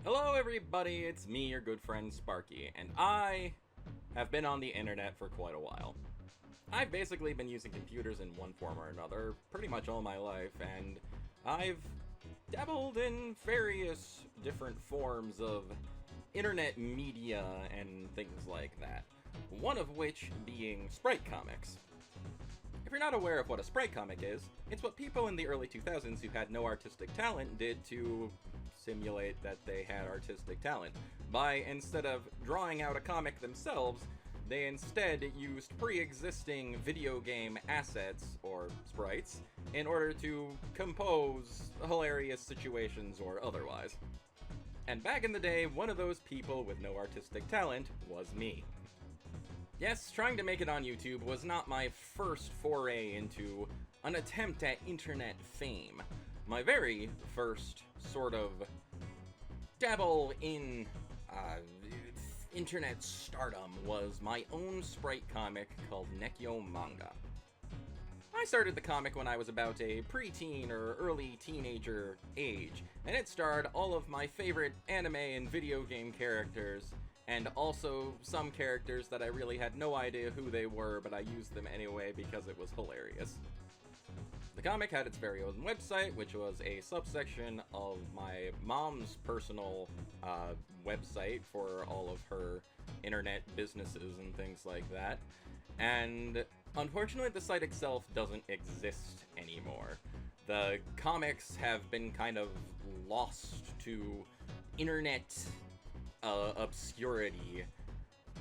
Hello everybody, it's me, your good friend Sparky, and I have been on the internet for quite a while. I've basically been using computers in one form or another pretty much all my life, and I've dabbled in various different forms of internet media and things like that. One of which being Sprite comics. If you're not aware of what a Sprite comic is, it's what people in the early 2000s who had no artistic talent did to simulate that they had artistic talent. By, instead of drawing out a comic themselves, they instead used pre-existing video game assets, or sprites, in order to compose hilarious situations or otherwise. And back in the day, one of those people with no artistic talent was me. Yes, trying to make it on YouTube was not my first foray into an attempt at internet fame. My very first sort of dabble in internet stardom was my own Sprite comic called Nekkyo Manga. I started the comic when I was about a preteen or early teenager age, and it starred all of my favorite anime and video game characters, and also some characters that I really had no idea who they were, but I used them anyway because it was hilarious. The comic had its very own website, which was a subsection of my mom's personal website for all of her internet businesses and things like that. And unfortunately, the site itself doesn't exist anymore. The comics have been kind of lost to internet obscurity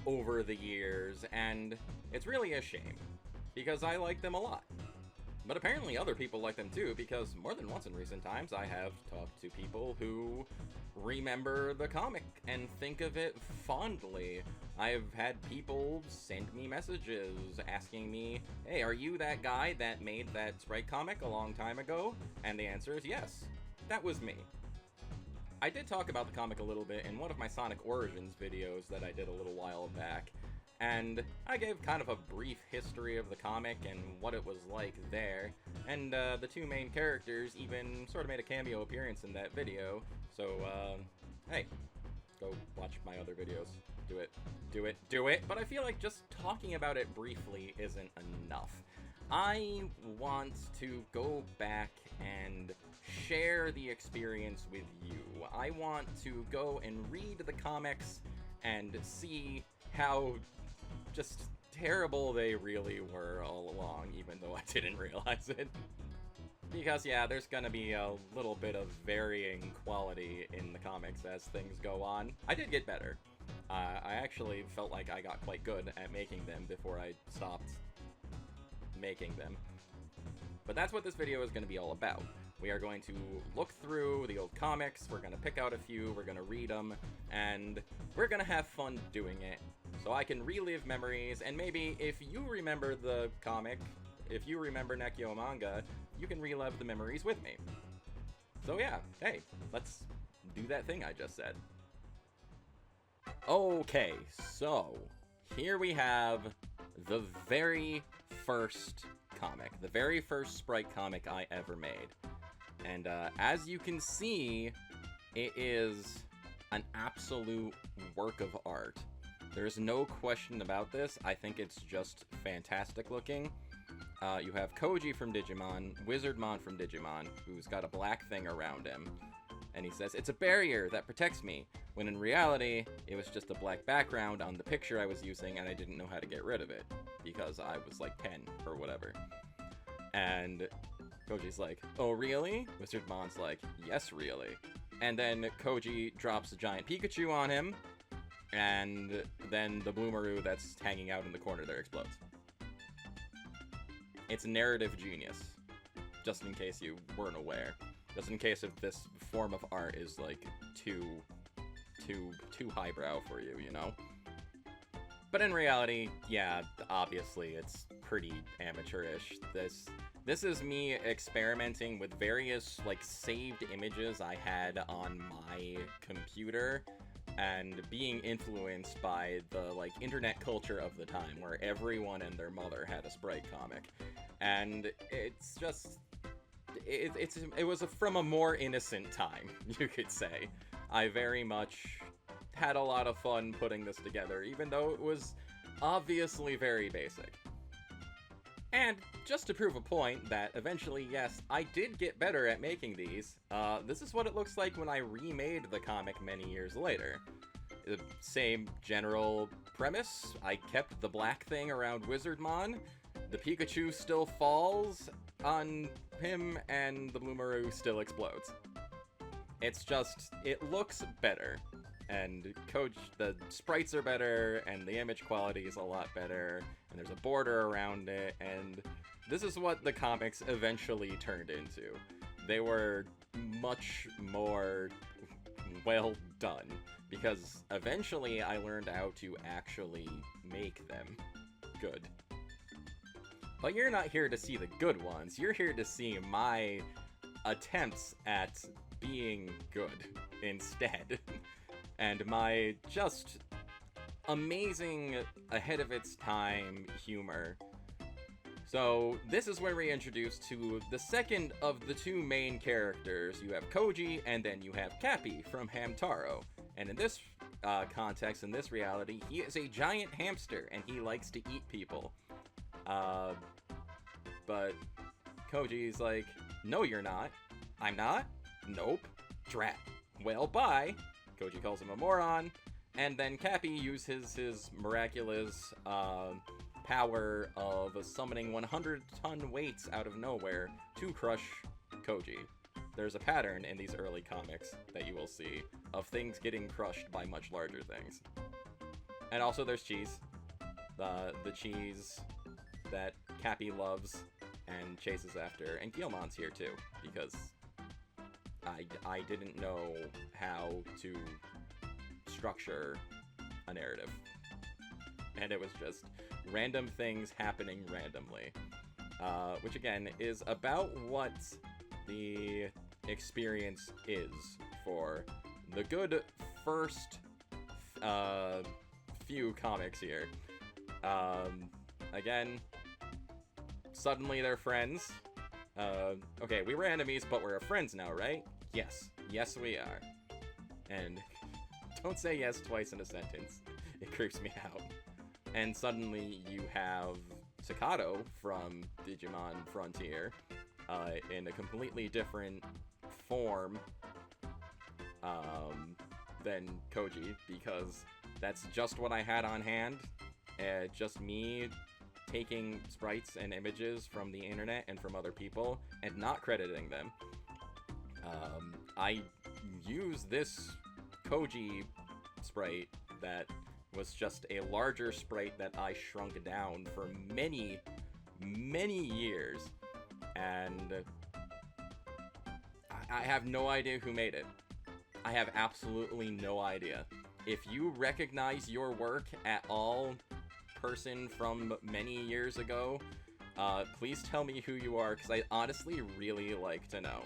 over the years, and it's really a shame, because I like them a lot. But apparently other people like them too, because more than once in recent times I have talked to people who remember the comic and think of it fondly. I've had people send me messages asking me, hey, are you that guy that made that Sprite comic a long time ago? And the answer is yes, that was me. I did talk about the comic a little bit in one of my Sonic Origins videos that I did a little while back, and I gave kind of a brief history of the comic and what it was like there, and the two main characters even sort of made a cameo appearance in that video, so, hey, go watch my other videos. Do it. Do it. Do it! But I feel like just talking about it briefly isn't enough. I want to go back and share the experience with you. I want to go and read the comics and see how just terrible they really were all along, even though I didn't realize it. Because, yeah, there's gonna be a little bit of varying quality in the comics as things go on. I did get better. I actually felt like I got quite good at making them before I stopped making them. But that's what this video is going to be all about. We are going to look through the old comics, we're going to pick out a few, we're going to read them, and we're going to have fun doing it. So I can relive memories, and maybe if you remember the comic, if you remember Nekkyo Manga, you can relive the memories with me. So yeah, hey, let's do that thing I just said. Okay, so here we have the very first comic, the very first Sprite comic I ever made. And as you can see, it is an absolute work of art. There's no question about this. I think it's just fantastic looking. You have Koji from Digimon, Wizardmon from Digimon, who's got a black thing around him. And he says, it's a barrier that protects me, when in reality, it was just a black background on the picture I was using, and I didn't know how to get rid of it, because I was like 10 or whatever. And Koji's like, oh really? Wizardmon's like, yes really. And then Koji drops a giant Pikachu on him, and then the Bloomaroo that's hanging out in the corner there explodes. It's narrative genius, just in case you weren't aware. Just in case if this form of art is, like, too highbrow for you, you know? But in reality, yeah, obviously it's pretty amateurish. This is me experimenting with various, like, saved images I had on my computer, and being influenced by the, like, internet culture of the time, where everyone and their mother had a Sprite comic. And it's just... It was from a more innocent time, you could say. I very much had a lot of fun putting this together, even though it was obviously very basic. And just to prove a point that eventually, yes, I did get better at making these, this is what it looks like when I remade the comic many years later. Same general premise. I kept the black thing around Wizardmon. The Pikachu still falls on him, and the Bloomeroo still explodes. It's just, it looks better. And the sprites are better, and the image quality is a lot better, and there's a border around it, and this is what the comics eventually turned into. They were much more well done, because eventually I learned how to actually make them good. But you're not here to see the good ones, you're here to see my attempts at being good instead. And my just amazing, ahead of its time humor. So this is where we introduce to the second of the two main characters. You have Koji, and then you have Cappy from Hamtaro. And in this context, in this reality, he is a giant hamster, and he likes to eat people. But Koji's like, no you're not. I'm not? Nope. Drat. Well, bye. Koji calls him a moron, and then Cappy uses his miraculous power of summoning 100-ton weights out of nowhere to crush Koji. There's a pattern in these early comics that you will see of things getting crushed by much larger things. And also there's cheese. The cheese that Cappy loves and chases after, and Guilmon's here too, because I didn't know how to structure a narrative. And it was just random things happening randomly. Which again is about what the experience is for the good first few comics here. Again, suddenly they're friends. Okay, we were enemies, but we're friends now, right? Yes. Yes, we are. And don't say yes twice in a sentence. It creeps me out. And suddenly you have Staccato from Digimon Frontier in a completely different form than Koji, because that's just what I had on hand. Just me taking sprites and images from the internet and from other people and not crediting them. I use this Koji sprite that was just a larger sprite that I shrunk down for many, many years, and I have no idea who made it. I have absolutely no idea. If you recognize your work at all, person from many years ago, please tell me who you are, because I honestly really like to know.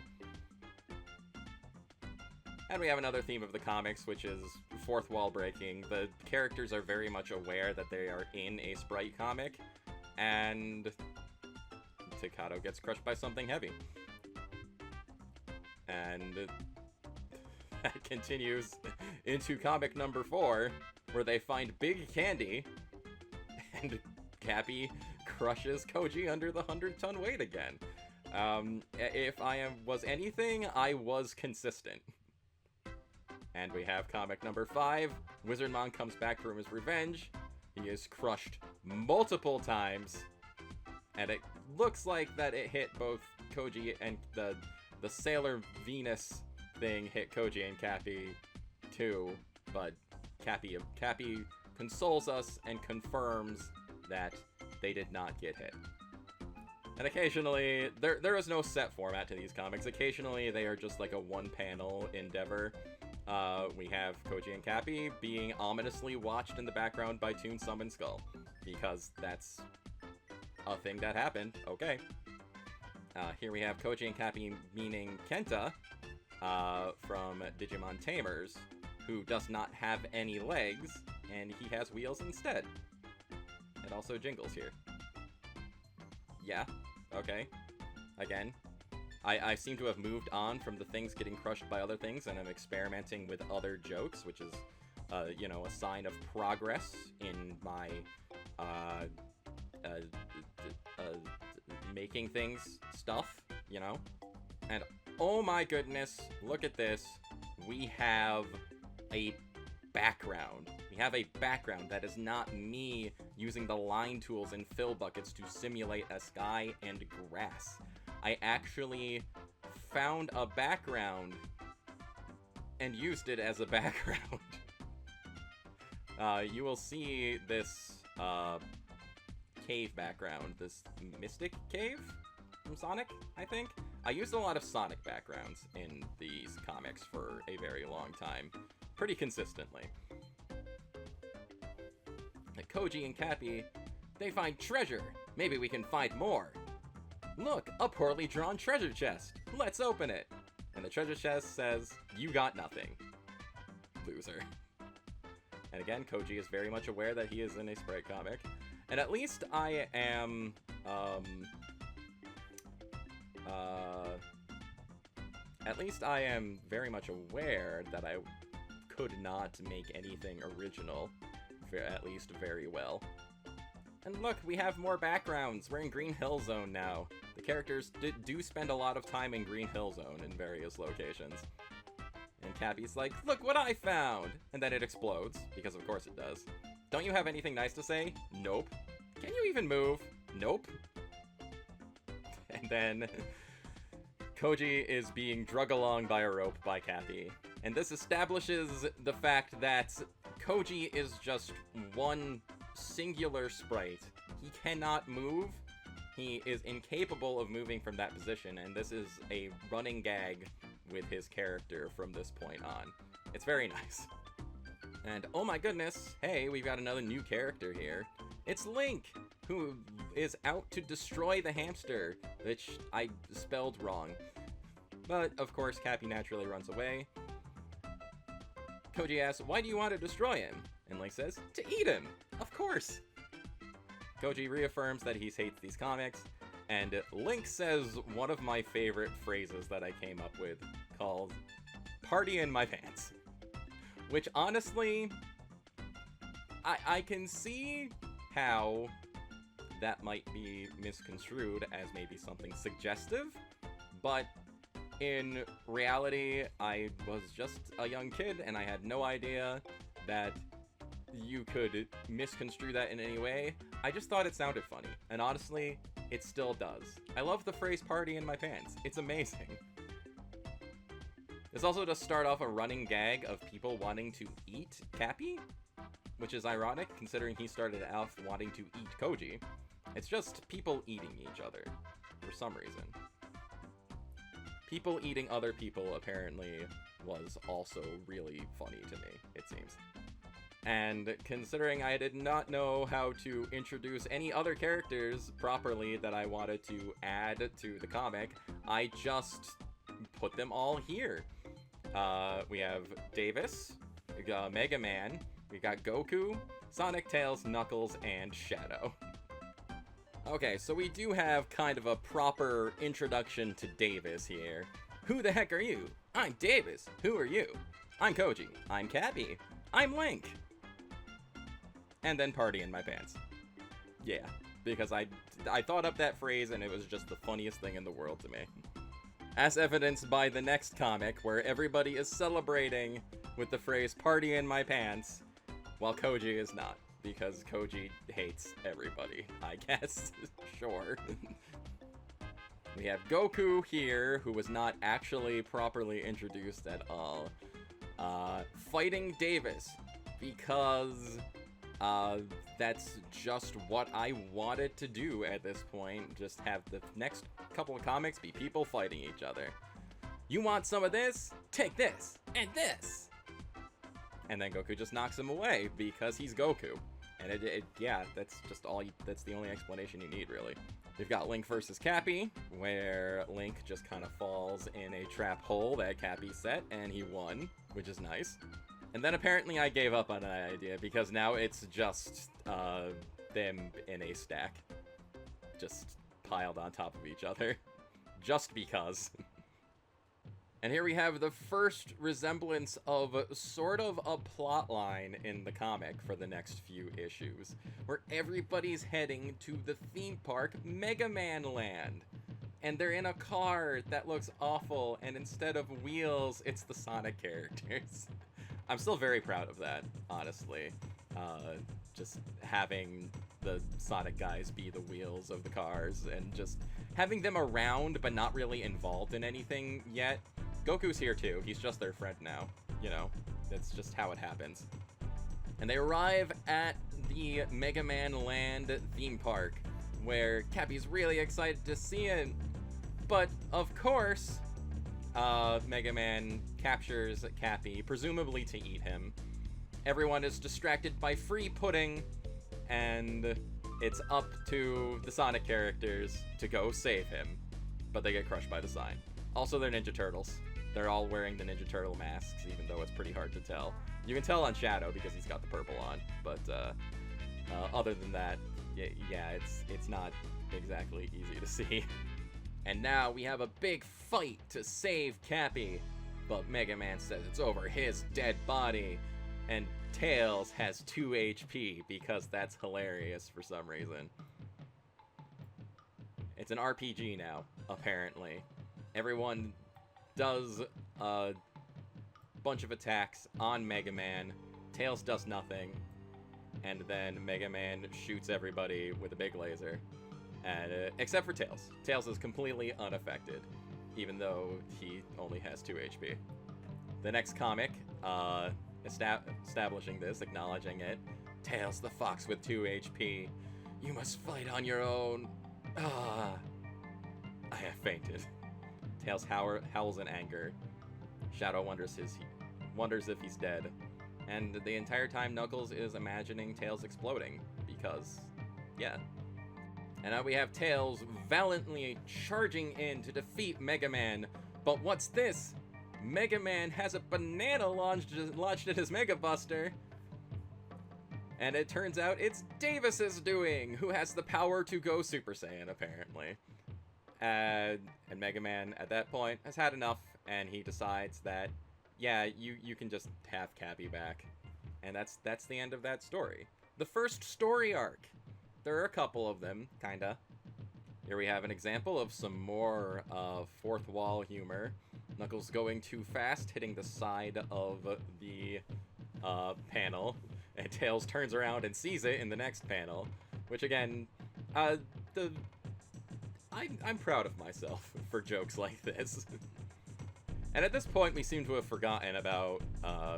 And we have another theme of the comics, which is fourth wall breaking. The characters are very much aware that they are in a Sprite comic, and Staccato gets crushed by something heavy. And that continues into comic number 4, where they find Big Candy, and Cappy crushes Koji under the 100-ton weight again. If I was anything, I was consistent. And we have comic number 5. Wizardmon comes back from his revenge. He is crushed multiple times. And it looks like that it hit both Koji and the Sailor Venus thing hit Koji and Cappy too. But Cappy consoles us and confirms that they did not get hit. And occasionally, there is no set format to these comics. Occasionally, they are just like a one-panel endeavor. We have Koji and Cappy being ominously watched in the background by Toon Summon Skull, because that's a thing that happened. Okay. Here we have Koji and Cappy meaning Kenta from Digimon Tamers, who does not have any legs, and he has wheels instead. It also jingles here. Yeah, okay. Again, I seem to have moved on from the things getting crushed by other things, and I'm experimenting with other jokes, which is, you know, a sign of progress in my, making things stuff, you know? And oh my goodness, look at this. We have a background. We have a background that is not me using the line tools and fill buckets to simulate a sky and grass. I actually found a background and used it as a background. You will see this cave background, this mystic cave from Sonic, I think. I used a lot of Sonic backgrounds in these comics for a very long time, pretty consistently. Like Koji and Cappy, they find treasure. Maybe we can find more. Look, a poorly drawn treasure chest. Let's open it. And the treasure chest says, you got nothing. Loser. And again, Koji is very much aware that he is in a Sprite comic. And at least I am, at least I am very much aware that I could not make anything original, at least very well. And look, we have more backgrounds. We're in Green Hill Zone now. The characters do spend a lot of time in Green Hill Zone in various locations. And Cappy's like, look what I found! And then it explodes, because of course it does. Don't you have anything nice to say? Nope. Can you even move? Nope. And then Koji is being drug along by a rope by Cappy. And this establishes the fact that Koji is just one singular sprite. He cannot move. He is incapable of moving from that position, and this is a running gag with his character from this point on. It's very nice. And oh my goodness, hey, we've got another new character here. It's Link, who is out to destroy the hamster, which I spelled wrong. But of course, Cappy naturally runs away. Koji asks, why do you want to destroy him? And Link says, to eat him! Of course! Koji reaffirms that he hates these comics, and Link says one of my favorite phrases that I came up with, called, party in my pants. Which honestly, I can see how that might be misconstrued as maybe something suggestive, but in reality, I was just a young kid and I had no idea that you could misconstrue that in any way. I just thought it sounded funny, and honestly, it still does. I love the phrase party in my pants. It's amazing. This also does start off a running gag of people wanting to eat Cappy, which is ironic considering he started off wanting to eat Koji. It's just people eating each other, for some reason. People eating other people apparently was also really funny to me, it seems. And considering I did not know how to introduce any other characters properly that I wanted to add to the comic, I just put them all here. We have Davis, we got Mega Man, we got Goku, Sonic, Tails, Knuckles, and Shadow. Okay, so we do have kind of a proper introduction to Davis here. Who the heck are you? I'm Davis. Who are you? I'm Koji. I'm Cappy. I'm Link. And then party in my pants. Yeah, because I thought up that phrase and it was just the funniest thing in the world to me. As evidenced by the next comic, where everybody is celebrating with the phrase party in my pants, while Koji is not. Because Koji hates everybody, I guess. Sure. We have Goku here, who was not actually properly introduced at all, fighting Davis, because that's just what I wanted to do at this point. Just have the next couple of comics be people fighting each other. You want some of this? Take this, and this! And then Goku just knocks him away, because he's Goku. And yeah, that's just all, that's the only explanation you need, really. We've got Link versus Cappy, where Link just kind of falls in a trap hole that Cappy set, and he won, which is nice. And then apparently I gave up on that idea, because now it's just, them in a stack. Just piled on top of each other. just because. And here we have the first resemblance of sort of a plot line in the comic for the next few issues, where everybody's heading to the theme park Mega Man Land. And they're in a car that looks awful, and instead of wheels, it's the Sonic characters. I'm still very proud of that, honestly. Just having the Sonic guys be the wheels of the cars, and just having them around but not really involved in anything yet. Goku's here too, he's just their friend now, you know, that's just how it happens. And they arrive at the Mega Man Land theme park, where Cappy's really excited to see him, but of course, Mega Man captures Cappy, presumably to eat him. Everyone is distracted by free pudding, and it's up to the Sonic characters to go save him, but they get crushed by the sign. Also, they're Ninja Turtles. They're all wearing the Ninja Turtle masks, even though it's pretty hard to tell. You can tell on Shadow because he's got the purple on, but other than that, yeah, it's not exactly easy to see. And now we have a big fight to save Cappy, but Mega Man says it's over his dead body, and Tails has 2 HP because that's hilarious for some reason. It's an RPG now, apparently. Everyone does a bunch of attacks on Mega Man. Tails does nothing, and then Mega Man shoots everybody with a big laser. And except for Tails. Tails is completely unaffected, even though he only has 2 HP. The next comic, establishing this, acknowledging it. Tails the fox with 2 HP. You must fight on your own. Ah, I have fainted. Tails howls in anger. Shadow wonders if he's dead. And the entire time Knuckles is imagining Tails exploding, because, yeah. And now we have Tails valiantly charging in to defeat Mega Man. But what's this? Mega Man has a banana launched at his Mega Buster. And it turns out it's Davis's doing, who has the power to go Super Saiyan, apparently. And Mega Man, at that point, has had enough, and he decides that, yeah, you can just have Cappy back. And that's the end of that story. The first story arc. There are a couple of them, kinda. Here we have an example of some more fourth wall humor. Knuckles going too fast, hitting the side of the panel, and Tails turns around and sees it in the next panel, which again, I'm proud of myself for jokes like this. And at this point, we seem to have forgotten about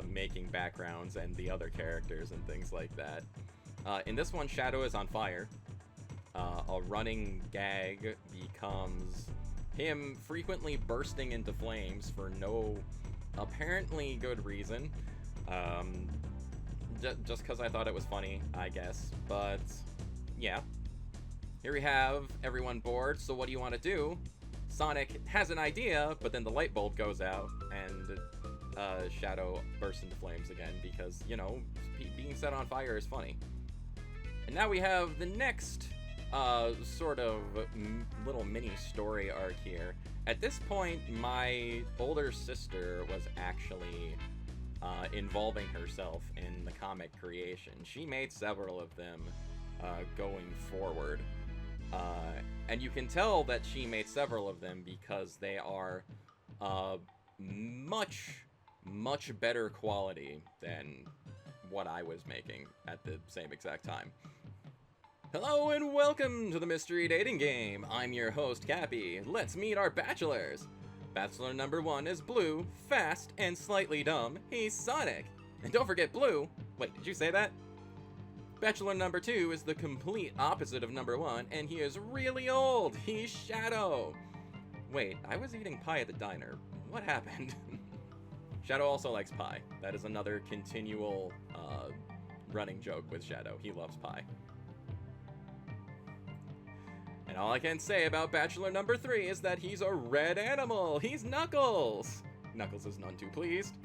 making backgrounds and the other characters and things like that. In this one, Shadow is on fire. A running gag becomes him frequently bursting into flames for no apparently good reason. Just because I thought it was funny, I guess. But, yeah. Here we have everyone bored, so what do you want to do? Sonic has an idea, but then the light bulb goes out, and Shadow bursts into flames again, because, you know, being set on fire is funny. And now we have the next sort of little mini story arc here. At this point, my older sister was actually involving herself in the comic creation. She made several of them going forward. And you can tell that she made several of them because they are much, much better quality than what I was making at the same exact time. Hello and welcome to the Mystery Dating Game. I'm your host, Cappy. Let's meet our bachelors. Bachelor number 1 is Blue, fast, and slightly dumb. He's Sonic. And don't forget Blue. Wait, did you say that? Bachelor number 2 is the complete opposite of number 1, and he is really old. He's Shadow. Wait, I was eating pie at the diner. What happened? Shadow also likes pie. That is another continual running joke with Shadow. He loves pie. And all I can say about Bachelor number 3 is that he's a red animal. He's Knuckles. Knuckles is none too pleased.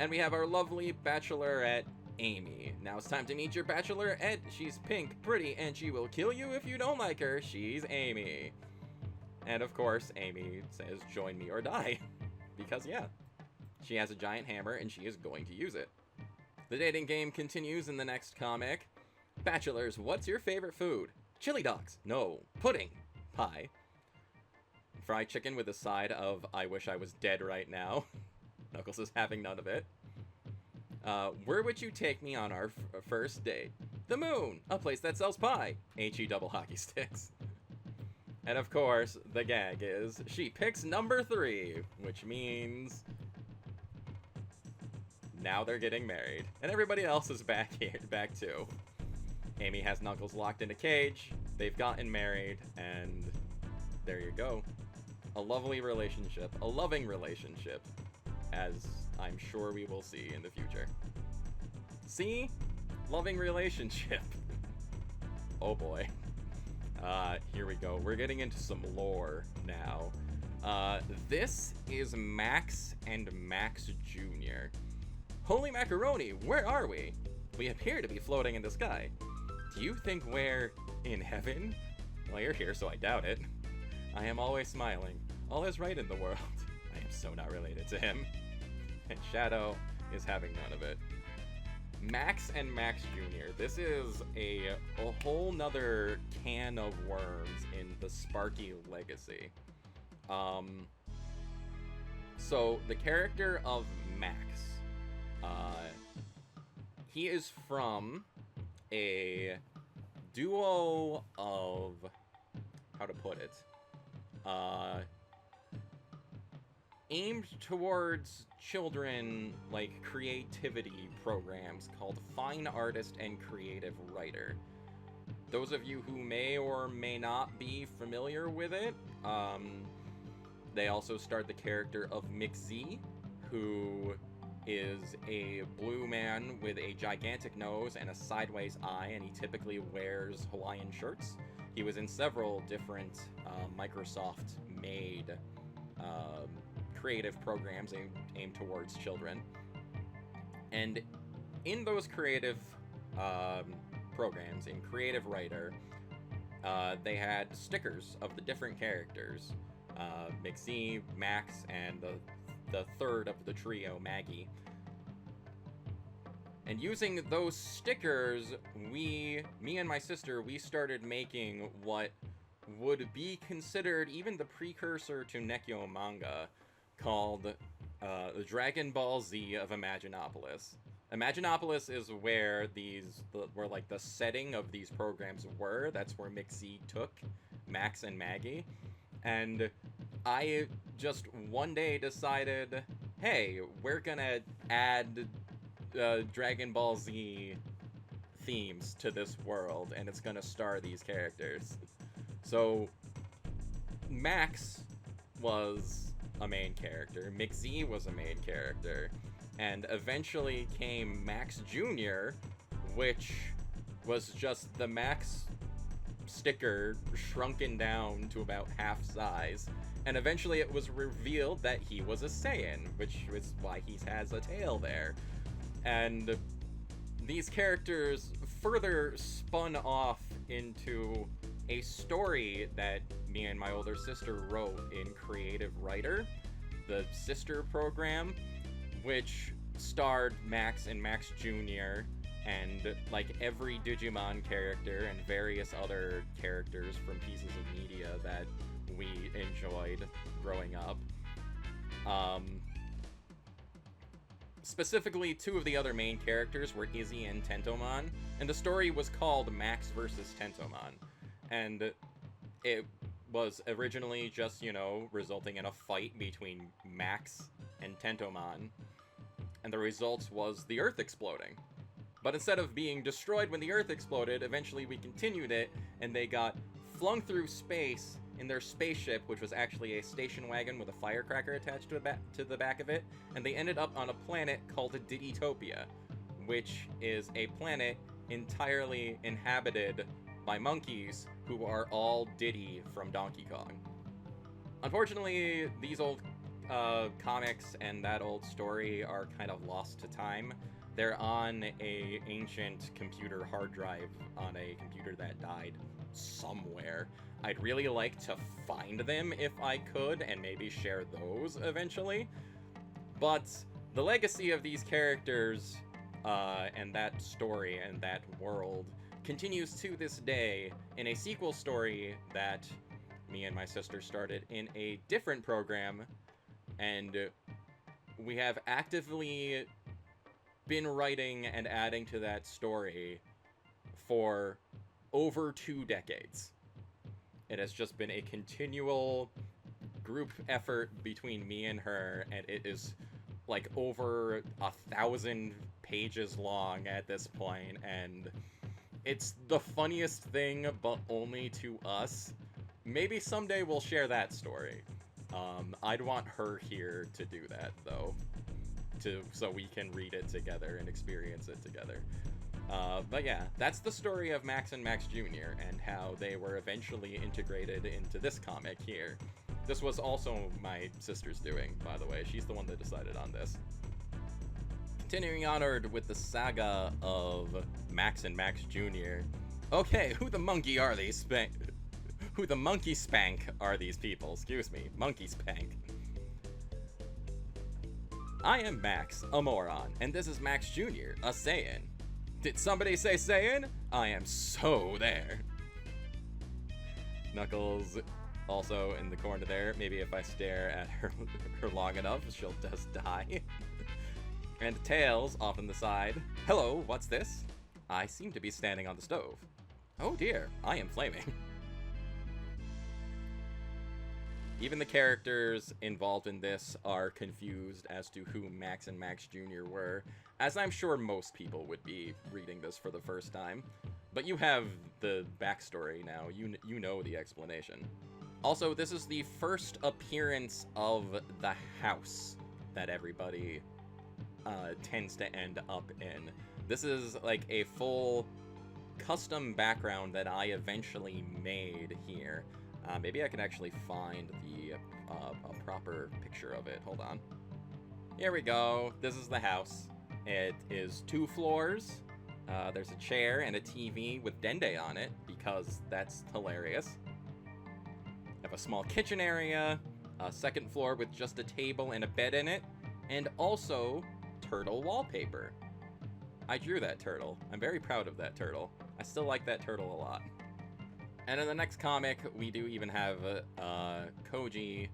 And we have our lovely Bachelorette, Amy. Now it's time to meet your Bachelorette. She's pink, pretty, and she will kill you if you don't like her. She's Amy. And of course, Amy says, join me or die. Because yeah, she has a giant hammer and she is going to use it. The dating game continues in the next comic. Bachelors, what's your favorite food? Chili dogs. No. Pudding. Pie. Fried chicken with a side of I wish I was dead right now. Knuckles is having none of it. Where would you take me on our first date? The moon. A place that sells pie. HE double hockey sticks. And of course, the gag is she picks number 3, which means now they're getting married. And everybody else is back too. Amy has Knuckles locked in a cage, they've gotten married, and there you go. A lovely relationship, a loving relationship, as I'm sure we will see in the future. See? Loving relationship. Oh boy. Here we go. We're getting into some lore now. This is Max and Max Jr. Holy macaroni, where are we? We appear to be floating in the sky. Do you think we're in heaven? Well, you're here, so I doubt it. I am always smiling. All is right in the world. I am so not related to him. And Shadow is having none of it. Max and Max Jr. This is a whole nother can of worms in the Sparky legacy. So the character of Max, he is from a duo of, how to put it, aimed towards children, like, creativity programs called Fine Artist and Creative Writer. Those of you who may or may not be familiar with it, they also starred the character of McZ, who is a blue man with a gigantic nose and a sideways eye, and he typically wears Hawaiian shirts. He was in several different Microsoft-made creative programs aimed towards children. And in those creative programs, in Creative Writer, they had stickers of the different characters. McZ, Max, and the third of the trio, Maggie. And using those stickers, me and my sister, we started making what would be considered even the precursor to Nekkyo Manga, called the Dragon Ball Z of Imaginopolis. Imaginopolis is where like the setting of these programs were. That's where McZ took Max and Maggie. And I just one day decided, hey, we're gonna add Dragon Ball Z themes to this world, and it's gonna star these characters. So Max was a main character, McZ was a main character, and eventually came Max Jr., which was just the Max sticker shrunken down to about half size, and eventually it was revealed that he was a Saiyan, which is why he has a tail there. And these characters further spun off into a story that me and my older sister wrote in Creative Writer, the sister program, which starred Max and Max Jr., and like every Digimon character and various other characters from pieces of media that we enjoyed growing up. Specifically, two of the other main characters were Izzy and Tentomon, and the story was called Max vs. Tentomon. And it was originally just, resulting in a fight between Max and Tentomon, and the result was the Earth exploding. But instead of being destroyed when the Earth exploded, eventually we continued it, and they got flung through space in their spaceship, which was actually a station wagon with a firecracker attached to the back of it, and they ended up on a planet called Diddytopia, which is a planet entirely inhabited by monkeys who are all Diddy from Donkey Kong. Unfortunately, these old comics and that old story are kind of lost to time. They're on a ancient computer hard drive on a computer that died somewhere. I'd really like to find them if I could, and maybe share those eventually. But the legacy of these characters, and that story and that world continues to this day in a sequel story that me and my sister started in a different program, and we have actively been writing and adding to that story for over 2 decades. It has just been a continual group effort between me and her, and it is like over 1,000 pages long at this point, and it's the funniest thing, but only to us. Maybe someday we'll share that story. I'd want her here to do that, though, so we can read it together and experience it together. But yeah, that's the story of Max and Max Jr. and how they were eventually integrated into this comic here. This was also my sister's doing, by the way. She's the one that decided on this. Continuing onward with the saga of Max and Max Jr. Okay, who the monkey are these Who the monkey spank are these people? Excuse me, monkey spank. I am Max, a moron, and this is Max Jr., a Saiyan. Did somebody say Saiyan? I am so there. Knuckles also in the corner there. Maybe if I stare at her long enough, she'll just die. And Tails off on the side. Hello, what's this? I seem to be standing on the stove. Oh dear, I am flaming. Even the characters involved in this are confused as to who Max and Max Jr. were, as I'm sure most people would be reading this for the first time. But you have the backstory now, you know the explanation. Also, this is the first appearance of the house that everybody tends to end up in. This is like a full custom background that I eventually made here. Maybe I can actually find a proper picture of it. Hold on. Here we go. This is the house. It is 2 floors. There's a chair and a TV with Dende on it, because that's hilarious. Have a small kitchen area, a 2nd floor with just a table and a bed in it, and also turtle wallpaper. I drew that turtle. I'm very proud of that turtle. I still like that turtle a lot. And in the next comic, we do even have Koji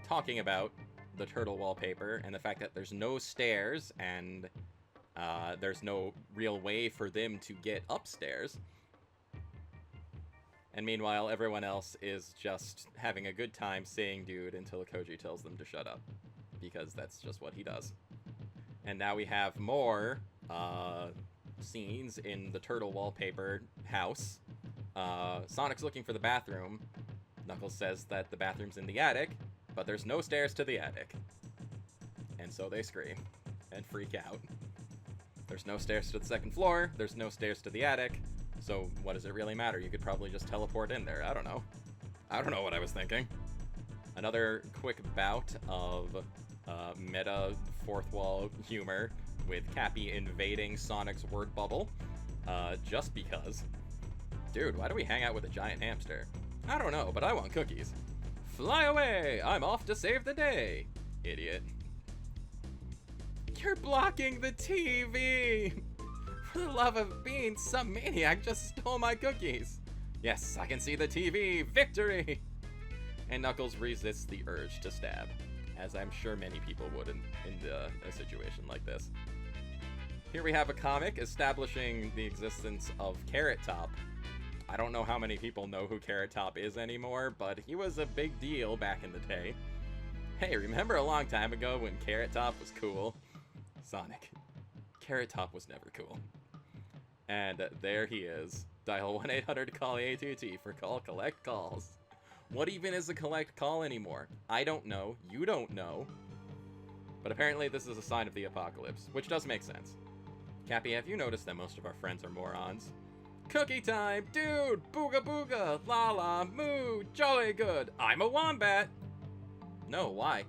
talking about the turtle wallpaper and the fact that there's no stairs and there's no real way for them to get upstairs. And meanwhile, everyone else is just having a good time saying dude until Koji tells them to shut up, because that's just what he does. And now we have more scenes in the turtle wallpaper house. Sonic's looking for the bathroom. Knuckles says that the bathroom's in the attic, but there's no stairs to the attic. And so they scream and freak out. There's no stairs to the 2nd floor, there's no stairs to the attic, so what does it really matter? You could probably just teleport in there. I don't know. I don't know what I was thinking. Another quick bout of meta 4th wall humor with Cappy invading Sonic's word bubble, just because. Dude, why do we hang out with a giant hamster? I don't know, but I want cookies. Fly away! I'm off to save the day! Idiot. You're blocking the TV! For the love of beans, some maniac just stole my cookies! Yes, I can see the TV! Victory! And Knuckles resists the urge to stab, as I'm sure many people would in a situation like this. Here we have a comic establishing the existence of Carrot Top. I don't know how many people know who Carrot Top is anymore, but he was a big deal back in the day. Hey, remember a long time ago when Carrot Top was cool? Sonic. Carrot Top was never cool. And there he is. Dial 1-800-CALL-ATT for call collect calls. What even is a collect call anymore? I don't know. You don't know. But apparently this is a sign of the apocalypse, which does make sense. Cappy, have you noticed that most of our friends are morons? Cookie time! Dude! Booga booga! La la! Moo! Jolly good! I'm a wombat! No, why?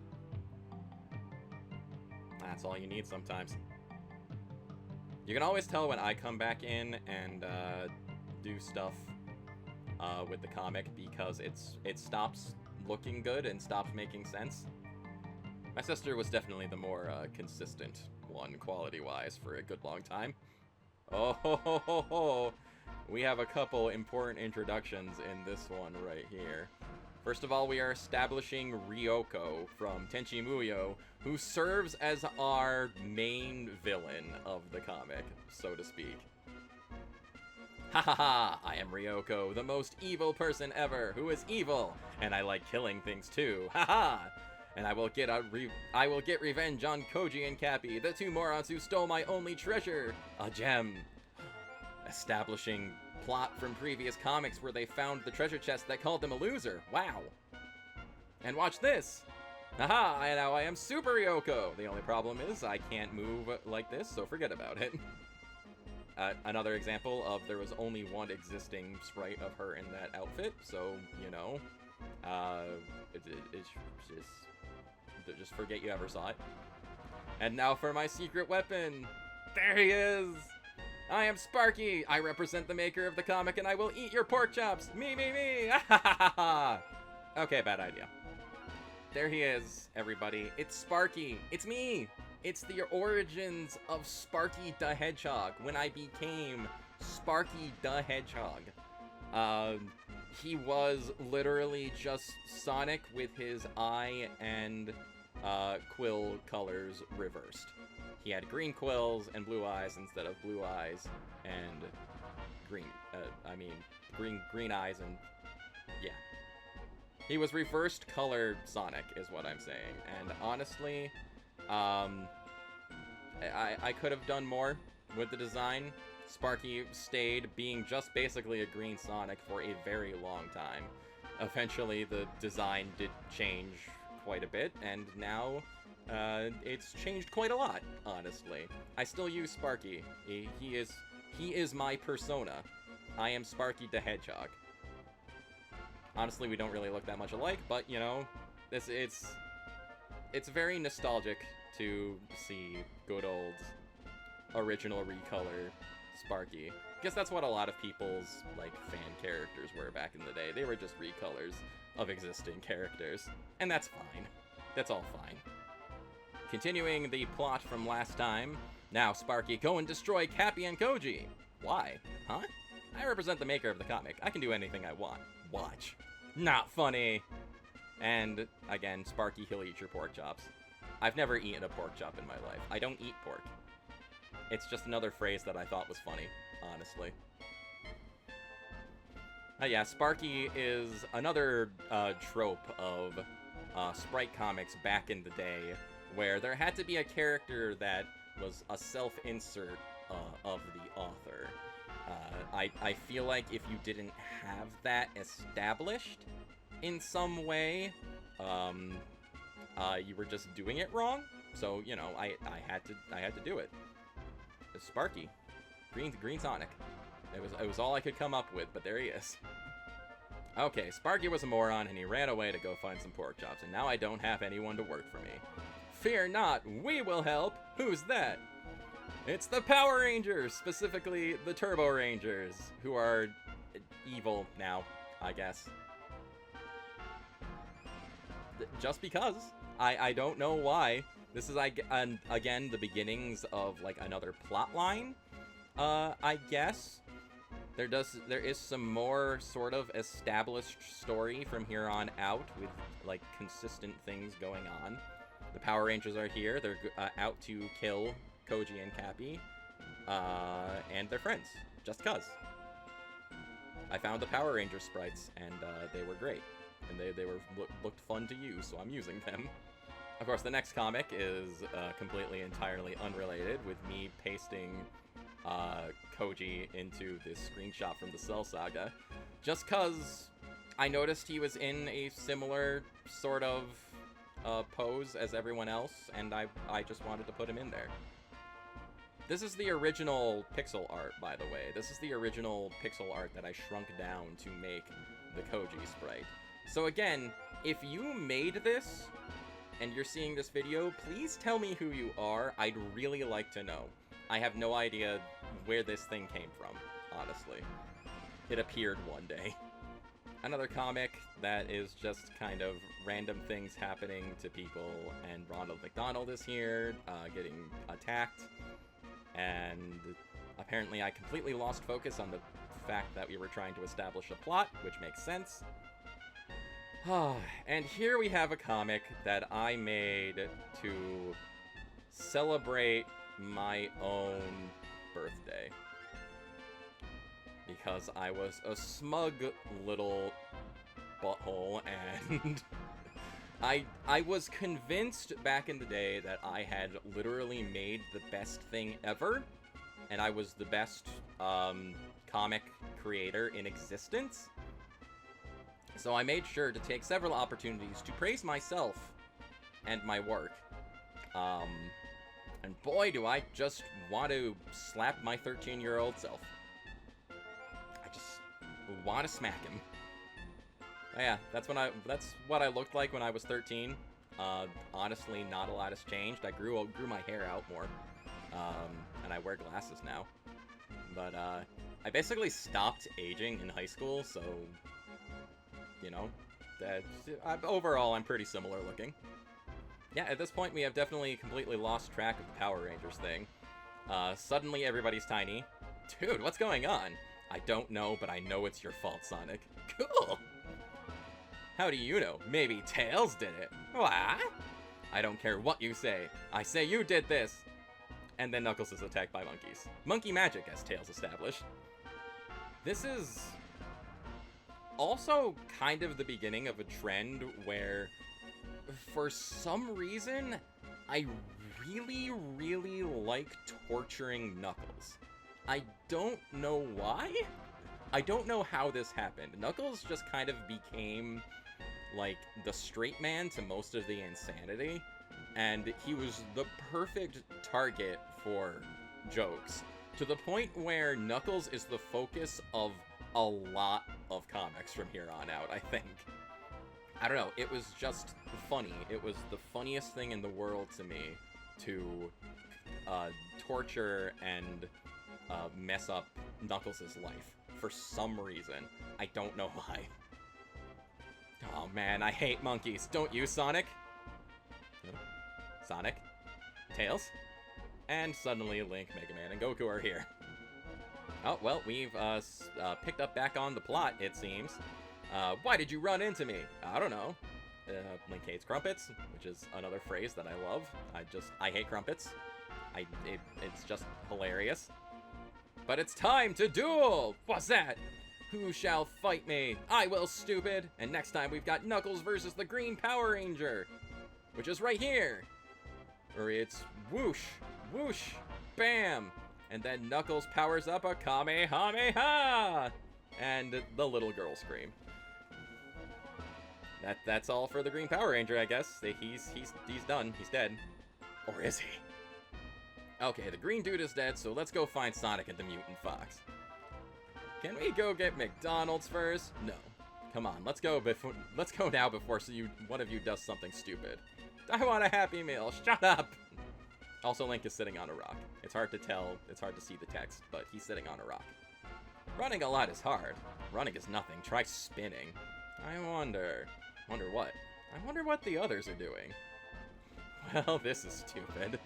That's all you need sometimes. You can always tell when I come back in and do stuff with the comic because it stops looking good and stops making sense. My sister was definitely the more consistent one quality-wise for a good long time. Oh ho ho ho ho! We have a couple important introductions in this one right here. First of all, we are establishing Ryoko from Tenchi Muyo, who serves as our main villain of the comic, so to speak. Ha ha ha! I am Ryoko, the most evil person ever, who is evil, and I like killing things too. Ha ha! And I will get revenge on Koji and Cappy, the two morons who stole my only treasure, a gem. Establishing plot from previous comics where they found the treasure chest that called them a loser. Wow. And watch this. Haha, and now I am Super Ryoko. The only problem is I can't move like this, so forget about it. Another example of there was only one existing sprite of her in that outfit, so, you know, it's just forget you ever saw it. And now for my secret weapon. There he is. I am Sparky. I represent the maker of the comic, and I will eat your pork chops. Me, me, me. Okay, bad idea. There he is, everybody. It's Sparky. It's me. It's the origins of Sparky the Hedgehog, when I became Sparky the Hedgehog. He was literally just Sonic with his eye and quill colors reversed. He had green quills and blue eyes instead of blue eyes and green eyes and, yeah. He was reversed color Sonic, is what I'm saying. And honestly, I could have done more with the design. Sparky stayed being just basically a green Sonic for a very long time. Eventually, the design did change quite a bit, and now it's changed quite a lot, honestly. I still use Sparky. He is my persona. I am Sparky the Hedgehog. Honestly, we don't really look that much alike, but, you know, it's very nostalgic to see good old original recolor Sparky. I guess that's what a lot of people's, like, fan characters were back in the day. They were just recolors of existing characters. And that's fine. That's all fine. Continuing the plot from last time, now Sparky, go and destroy Cappy and Koji. Why? Huh? I represent the maker of the comic. I can do anything I want. Watch. Not funny. And, again, Sparky, he'll eat your pork chops. I've never eaten a pork chop in my life. I don't eat pork. It's just another phrase that I thought was funny, honestly. Yeah, Sparky is another trope of Sprite comics back in the day, where there had to be a character that was a self-insert of the author. I feel like if you didn't have that established in some way, you were just doing it wrong. So, you know, I had to do it. It's Sparky, Green Sonic. It was all I could come up with, but there he is. Okay, Sparky was a moron, and he ran away to go find some pork chops, and now I don't have anyone to work for me. Fear not, we will help! Who's that? It's the Power Rangers, specifically the Turbo Rangers, who are evil now, I guess. Just because. I don't know why. This is, again, the beginnings of, like, another plot line, I guess. There is some more sort of established story from here on out with, like, consistent things going on. The Power Rangers are here. They're out to kill Koji and Cappy, and their friends, just cuz. I found the Power Ranger sprites, and they were great. And they looked fun to use, so I'm using them. Of course, the next comic is completely, entirely unrelated, with me pasting Koji into this screenshot from the Cell Saga, just cuz I noticed he was in a similar sort of pose as everyone else, and I just wanted to put him in there. This is the original pixel art, by the way. This is the original pixel art that I shrunk down to make the Koji sprite. So again, if you made this and you're seeing this video, please tell me who you are. I'd really like to know. I have no idea where this thing came from, honestly. It appeared one day. Another comic that is just kind of random things happening to people, and Ronald McDonald is here, getting attacked, and apparently I completely lost focus on the fact that we were trying to establish a plot, which makes sense. And here we have a comic that I made to celebrate my own birthday. Because I was a smug little butthole, and I was convinced back in the day that I had literally made the best thing ever, and I was the best comic creator in existence. So I made sure to take several opportunities to praise myself and my work. And boy, do I just want to slap my 13-year-old self. I just want to smack him. Yeah, that's what I looked like when I was 13. Honestly, not a lot has changed. I grew my hair out more, and I wear glasses now. But I basically stopped aging in high school, so you know, overall I'm pretty similar looking. Yeah, at this point we have definitely completely lost track of the Power Rangers thing. Suddenly everybody's tiny. Dude, what's going on? I don't know, but I know it's your fault, Sonic. Cool! How do you know? Maybe Tails did it. What? I don't care what you say. I say you did this! And then Knuckles is attacked by monkeys. Monkey magic, as Tails established. This is also kind of the beginning of a trend where, for some reason, I really, really like torturing Knuckles. I don't know why. I don't know how this happened. Knuckles just kind of became, like, the straight man to most of the insanity, and he was the perfect target for jokes, to the point where Knuckles is the focus of a lot of comics from here on out, I think. I don't know, it was just funny. It was the funniest thing in the world to me to torture and mess up Knuckles' life for some reason. I don't know why. Oh man, I hate monkeys. Don't you, Sonic? Sonic? Tails? And suddenly Link, Mega Man, and Goku are here. Oh, well, we've picked up back on the plot, it seems. Why did you run into me? I don't know. Link hates crumpets, which is another phrase that I love. I hate crumpets. It's just hilarious. But it's time to duel! What's that? Who shall fight me? I will, stupid! And next time we've got Knuckles versus the Green Power Ranger, which is right here. Or it's whoosh, whoosh, bam! And then Knuckles powers up a Kamehameha! And the little girl scream. That's all for the Green Power Ranger, I guess. He's done. He's dead. Or is he? Okay, the green dude is dead, so let's go find Sonic and the Mutant Fox. Can we go get McDonald's first? No. Come on, let's go now before one of you does something stupid. I want a Happy Meal. Shut up! Also, Link is sitting on a rock. It's hard to tell. It's hard to see the text, but he's sitting on a rock. Running a lot is hard. Running is nothing. Try spinning. I wonder what? I wonder what the others are doing. Well, this is stupid.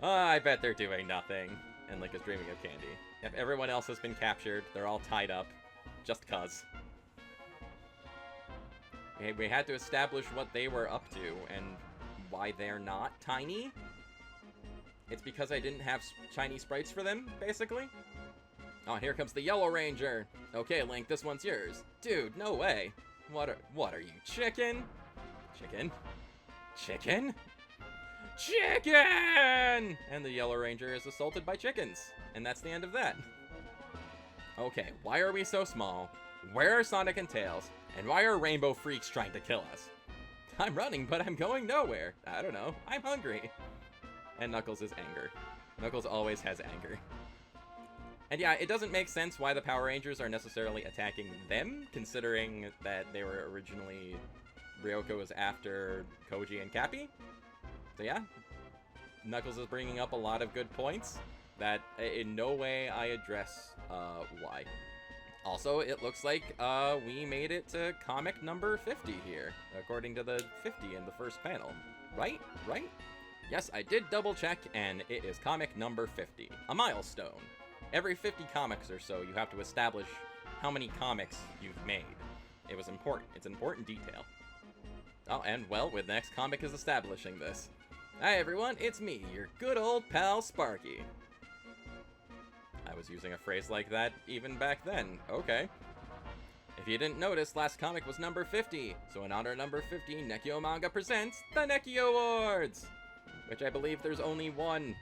I bet they're doing nothing. And Link is dreaming of candy. If everyone else has been captured, they're all tied up. Just cuz. We had to establish what they were up to and why they're not tiny. It's because I didn't have shiny sprites for them, basically. Oh, and here comes the Yellow Ranger. Okay, Link, this one's yours. Dude, no way. What are you, chicken? Chicken? Chicken? Chicken! And the Yellow Ranger is assaulted by chickens. And that's the end of that. Okay, why are we so small? Where are Sonic and Tails? And why are rainbow freaks trying to kill us? I'm running, but I'm going nowhere. I don't know. I'm hungry. And Knuckles is anger. Knuckles always has anger. And yeah, it doesn't make sense why the Power Rangers are necessarily attacking them, considering that they were originally Ryoko is after Koji and Cappy. So yeah, Knuckles is bringing up a lot of good points that in no way I address why. Also, it looks like we made it to comic number 50 here, according to the 50 in the first panel. Right? Right? Yes, I did double check, and it is comic number 50. A milestone. Every 50 comics or so, you have to establish how many comics you've made. It was important. It's an important detail. Oh, and well, the next comic is establishing this. Hi everyone, it's me, your good old pal Sparky. I was using a phrase like that even back then. Okay. If you didn't notice, last comic was number 50, so in honor of number 50, Nekkyo Manga presents the Nekkyo Awards! Which I believe there's only one.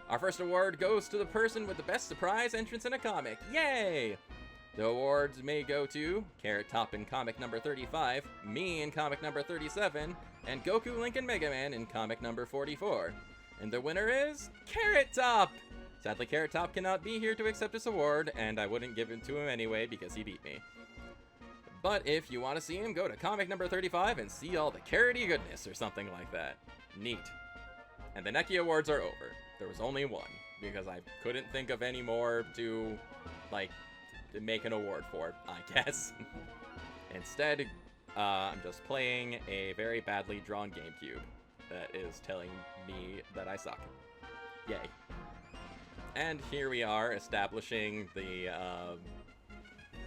Our first award goes to the person with the best surprise entrance in a comic. Yay! The awards may go to Carrot Top in comic number 35, me in comic number 37, and Goku, Link, and Mega Man in comic number 44. And the winner is Carrot Top! Sadly, Carrot Top cannot be here to accept this award, and I wouldn't give it to him anyway because he beat me. But if you want to see him, go to comic number 35 and see all the carroty goodness or something like that. Neat. And the Nekkyo Awards are over. There was only one, because I couldn't think of any more to, like, to make an award for, I guess. Instead, I'm just playing a very badly drawn GameCube that is telling me that I suck. Yay. And here we are establishing the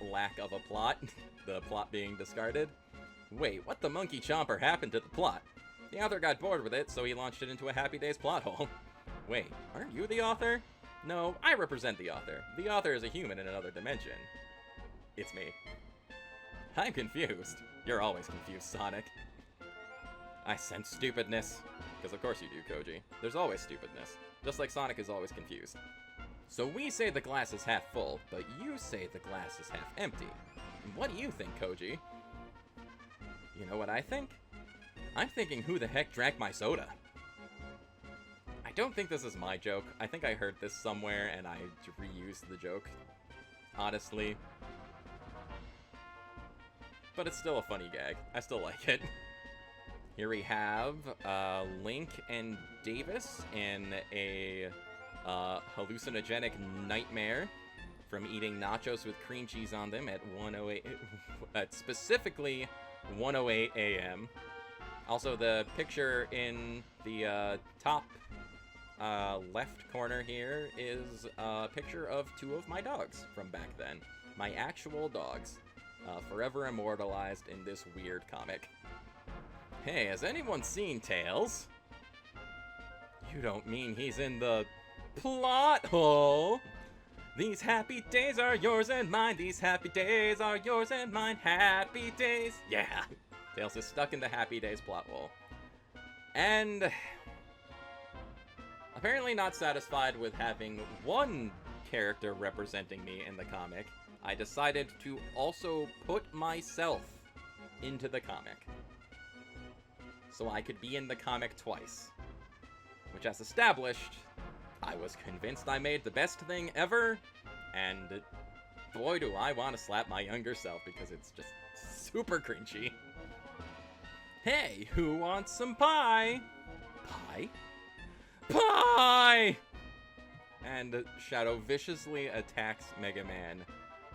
lack of a plot, the plot being discarded. Wait, what the monkey chomper happened to the plot? The author got bored with it, so he launched it into a Happy Days plot hole. Wait, aren't you the author? No, I represent the author. The author is a human in another dimension. It's me. I'm confused. You're always confused, Sonic. I sense stupidness. Because of course you do, Koji. There's always stupidness. Just like Sonic is always confused. So we say the glass is half full, but you say the glass is half empty. What do you think, Koji? You know what I think? I'm thinking, who the heck drank my soda? I don't think this is my joke. I think I heard this somewhere and I reused the joke. Honestly. But it's still a funny gag. I still like it. Here we have Link and Davis in a hallucinogenic nightmare from eating nachos with cream cheese on them at 1:08, at specifically 1:08 a.m. Also, the picture in the top left corner here is a picture of two of my dogs from back then. My actual dogs, forever immortalized in this weird comic. Hey, has anyone seen Tails? You don't mean he's in the plot hole? These happy days are yours and mine. These happy days are yours and mine. Happy days. Yeah. Tails is stuck in the Happy Days plot hole. And apparently not satisfied with having one character representing me in the comic, I decided to also put myself into the comic. So I could be in the comic twice. Which, as established, I was convinced I made the best thing ever, and boy do I want to slap my younger self because it's just super cringy. Hey, who wants some pie? Pie? Pie! And Shadow viciously attacks Mega Man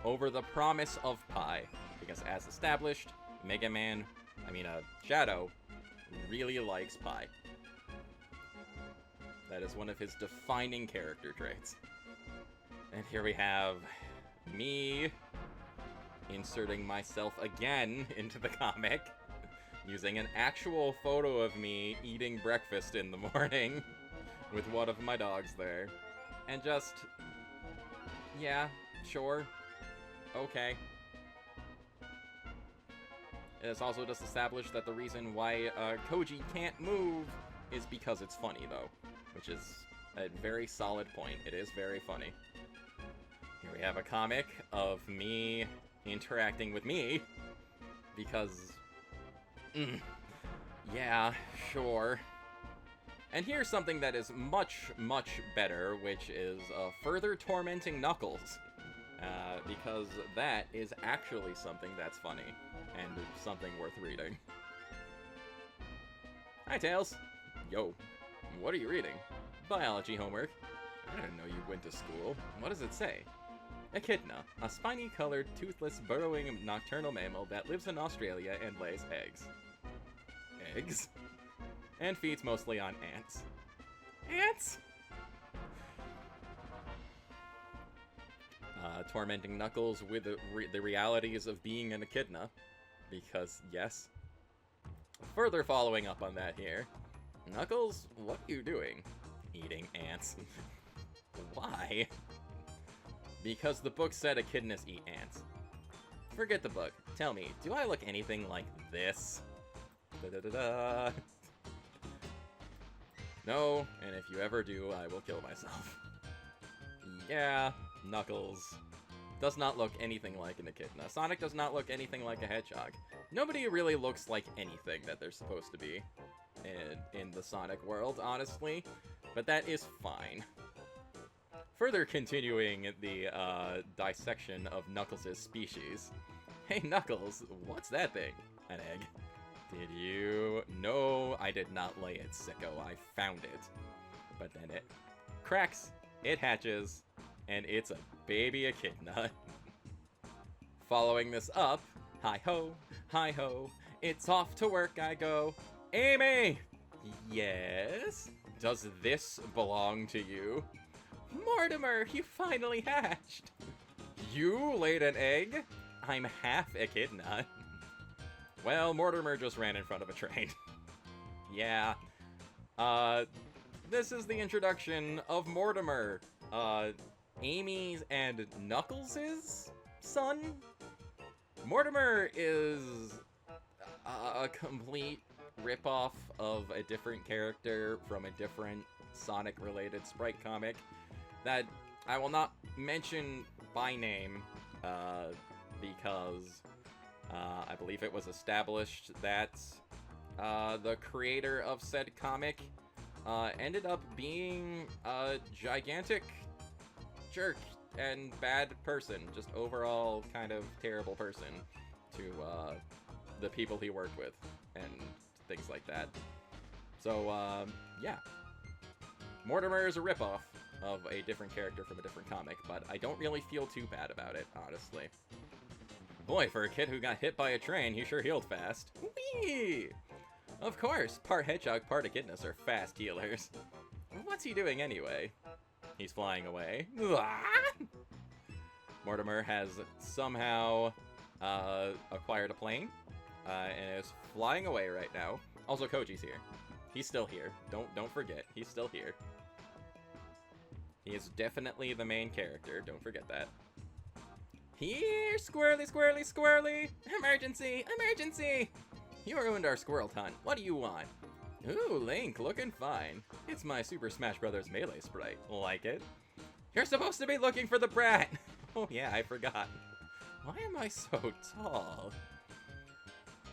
over the promise of pie. Because as established, Shadow really likes pie. That is one of his defining character traits. And here we have me inserting myself again into the comic, using an actual photo of me eating breakfast in the morning with one of my dogs there. And just, yeah, sure, okay. It's also just established that the reason why Koji can't move is because it's funny, though, which is a very solid point. It is very funny. Here we have a comic of me interacting with me, because yeah, sure. And here's something that is much, much better, which is further tormenting Knuckles. Because that is actually something that's funny. and something worth reading. Hi, Tails. Yo, what are you reading? Biology homework. I didn't know you went to school. What does it say? Echidna, a spiny-colored, toothless, burrowing nocturnal mammal that lives in Australia and lays eggs. Eggs? And feeds mostly on ants. Ants? Tormenting Knuckles with the realities of being an echidna. Because, yes. Further following up on that here. Knuckles, what are you doing? Eating ants. Why? Because the book said echidnas eat ants. Forget the book. Tell me, do I look anything like this? Da-da-da-da. No, and if you ever do, I will kill myself. Yeah, Knuckles does not look anything like an echidna. Sonic does not look anything like a hedgehog. Nobody really looks like anything that they're supposed to be in the Sonic world, honestly. But that is fine. Further continuing the dissection of Knuckles' species. Hey Knuckles, what's that thing? An egg. Did you? No, I did not lay it, sicko. I found it. But then it cracks, it hatches, and it's a baby echidna. Following this up, hi-ho, it's off to work I go. Amy! Yes? Does this belong to you? Mortimer, you finally hatched! You laid an egg? I'm half echidna. Well, Mortimer just ran in front of a train. Yeah. This is the introduction of Mortimer. Amy's and Knuckles' son? Mortimer is a complete ripoff of a different character from a different Sonic-related Sprite comic that I will not mention by name, because I believe it was established that the creator of said comic ended up being a gigantic jerk and bad person, just overall kind of terrible person to the people he worked with and things like that. So, yeah. Mortimer is a ripoff of a different character from a different comic, but I don't really feel too bad about it, honestly. Boy, for a kid who got hit by a train, he sure healed fast. Whee! Of course, part hedgehog, part echidnas are fast healers. What's he doing anyway? He's flying away. Mortimer has somehow acquired a plane and is flying away right now. Also, Koji's here. He's still here. Don't forget, he's still here. He is definitely the main character. Don't forget that. Here, squirrely, squirrely, squirrely! Emergency! Emergency! You ruined our squirrel hunt. What do you want? Ooh, Link, looking fine. It's my Super Smash Bros. Melee sprite. Like it? You're supposed to be looking for the brat! Oh yeah, I forgot. Why am I so tall?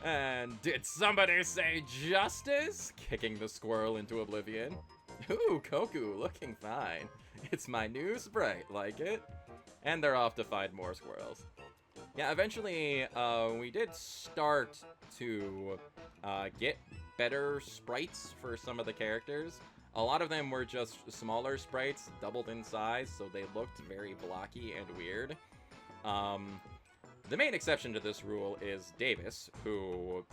And did somebody say justice? Kicking the squirrel into oblivion. Ooh, Koku, looking fine. It's my new sprite. Like it? And they're off to find more squirrels. Yeah, eventually, we did start to get better sprites for some of the characters. A lot of them were just smaller sprites, doubled in size, so they looked very blocky and weird. The main exception to this rule is Davis, who...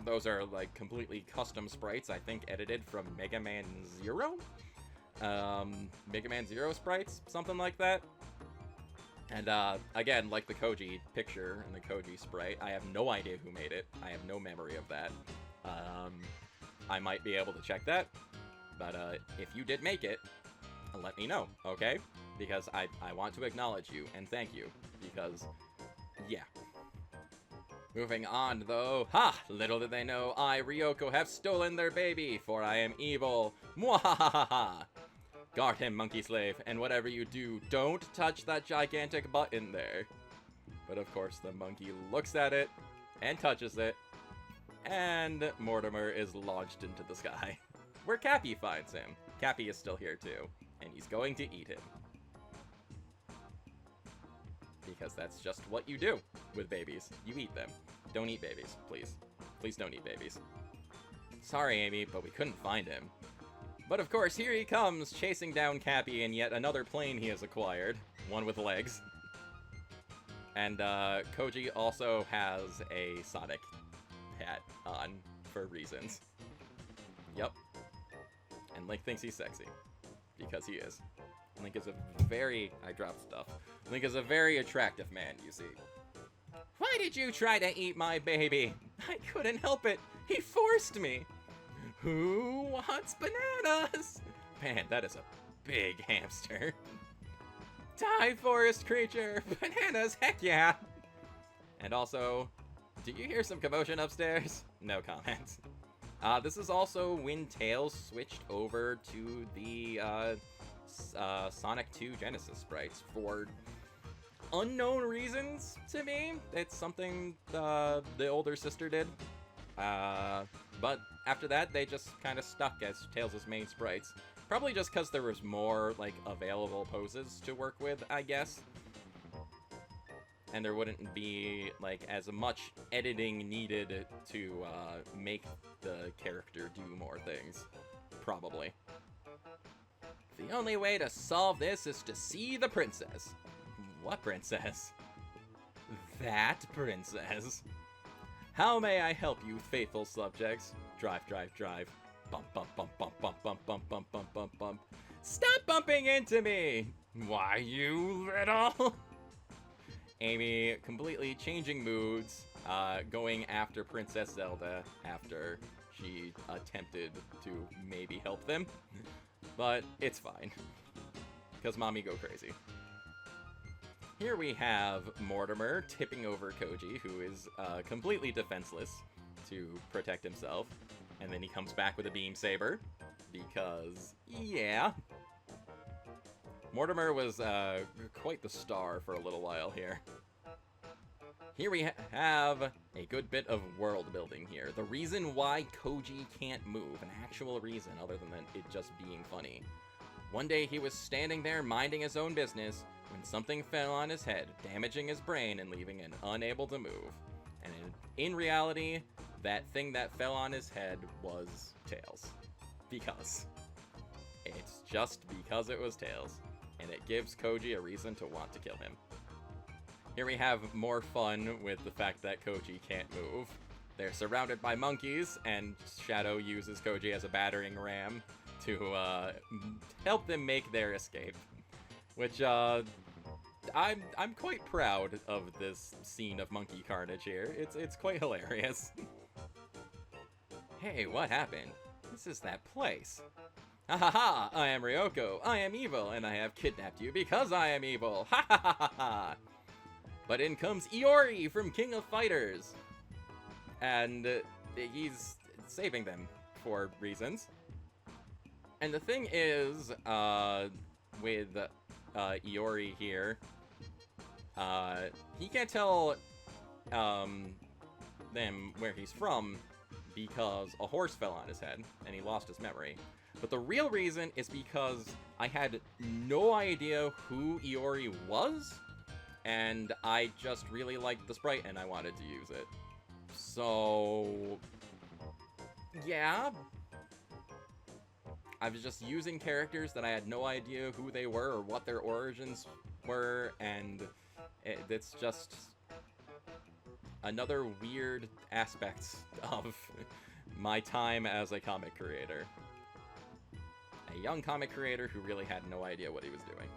Those are, like, completely custom sprites, I think edited from Mega Man Zero? Mega Man Zero sprites? Something like that. And, again, like the Koji picture and the Koji sprite, I have no idea who made it. I have no memory of that. I might be able to check that, but, if you did make it, let me know, okay? Because I want to acknowledge you, and thank you, because, yeah. Moving on, though. Ha! Little did they know, I, Ryoko, have stolen their baby, for I am evil. Mwahahaha! Guard him, monkey slave, and whatever you do, don't touch that gigantic button there. But of course, the monkey looks at it, and touches it, and Mortimer is launched into the sky, where Cappy finds him. Cappy is still here too, and he's going to eat him. Because that's just what you do with babies. You eat them. Don't eat babies, please. Please don't eat babies. Sorry, Amy, but we couldn't find him. But of course, here he comes, chasing down Cappy in yet another plane he has acquired. One with legs. And, Koji also has a Sonic hat on, for reasons. Yep. And Link thinks he's sexy. Because he is. Link is a very... I dropped stuff. Link is a very attractive man, you see. Why did you try to eat my baby? I couldn't help it. He forced me. Who wants bananas? Man, that is a big hamster. Die, forest creature! Bananas, heck yeah! And also, do you hear some commotion upstairs? No comments. This is also when Tails switched over to the Sonic 2 Genesis sprites for unknown reasons to me. It's something the older sister did. But after that, they just kind of stuck as Tails' main sprites. Probably just because there was more, like, available poses to work with, I guess. And there wouldn't be, like, as much editing needed to make the character do more things. Probably. The only way to solve this is to see the princess. What princess? That princess. How may I help you, faithful subjects? Drive, drive, drive. Bump, bump, bump, bump, bump, bump, bump, bump, bump, bump, bump. Stop bumping into me! Why, you little... Amy completely changing moods, going after Princess Zelda after she attempted to maybe help them. But it's fine, because mommy go crazy. Here we have Mortimer tipping over Koji, who is completely defenseless to protect himself. And then he comes back with a beam saber, because, yeah. Mortimer was quite the star for a little while here. Here we have a good bit of world building here. The reason why Koji can't move, an actual reason other than it just being funny. One day he was standing there minding his own business when something fell on his head, damaging his brain and leaving him unable to move. And in reality, that thing that fell on his head was Tails. Because. It's just because it was Tails. And it gives Koji a reason to want to kill him. Here we have more fun with the fact that Koji can't move. They're surrounded by monkeys, and Shadow uses Koji as a battering ram to help them make their escape. Which, I'm quite proud of this scene of monkey carnage here. It's quite hilarious. Hey, what happened? This is that place. Ha ha ha! I am Ryoko. I am evil, and I have kidnapped you because I am evil. Ha ha ha ha ha! But in comes Iori from King of Fighters, and he's saving them for reasons. And the thing is, with Iori here, he can't tell them where he's from because a horse fell on his head and he lost his memory. But the real reason is because I had no idea who Iori was, and I just really liked the sprite and I wanted to use it. So, yeah. I was just using characters that I had no idea who they were or what their origins were, and it's just another weird aspect of my time as a comic creator. A young comic creator who really had no idea what he was doing.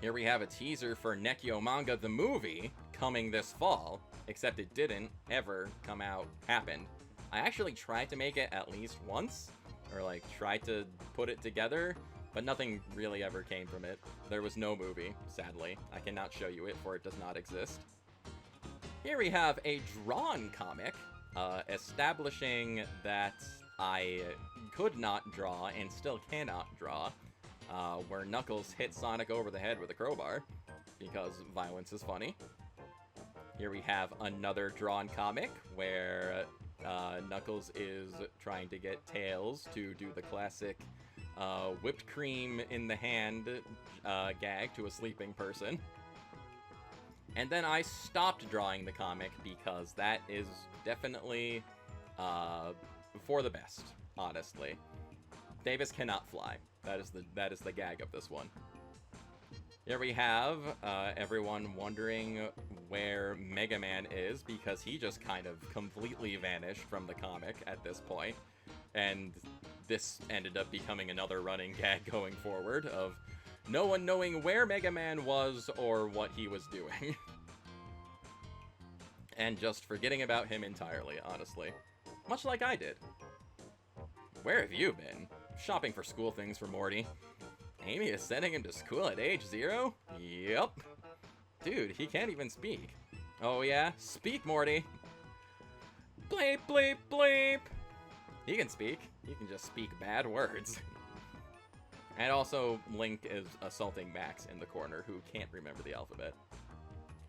Here we have a teaser for Nekkyo Manga the movie coming this fall, except it didn't ever happen. I actually tried to make it at least once, or like tried to put it together, but nothing really ever came from it. There was no movie, sadly. I cannot show you it, for it does not exist. Here we have a drawn comic, establishing that I could not draw and still cannot draw, where Knuckles hit Sonic over the head with a crowbar, because violence is funny. Here we have another drawn comic, where Knuckles is trying to get Tails to do the classic whipped cream in the hand gag to a sleeping person. And then I stopped drawing the comic because that is definitely for the best, honestly. Davis cannot fly. That is the gag of this one. Here we have everyone wondering where Mega Man is, because he just kind of completely vanished from the comic at this point. And this ended up becoming another running gag going forward of no one knowing where Mega Man was or what he was doing. And just forgetting about him entirely, honestly. Much like I did. Where have you been? Shopping for school things for Morty. Amy is sending him to school at age 0? Yup. Dude, he can't even speak. Oh yeah? Speak, Morty. Bleep, bleep, bleep. He can speak. He can just speak bad words. And also, Link is assaulting Max in the corner, who can't remember the alphabet.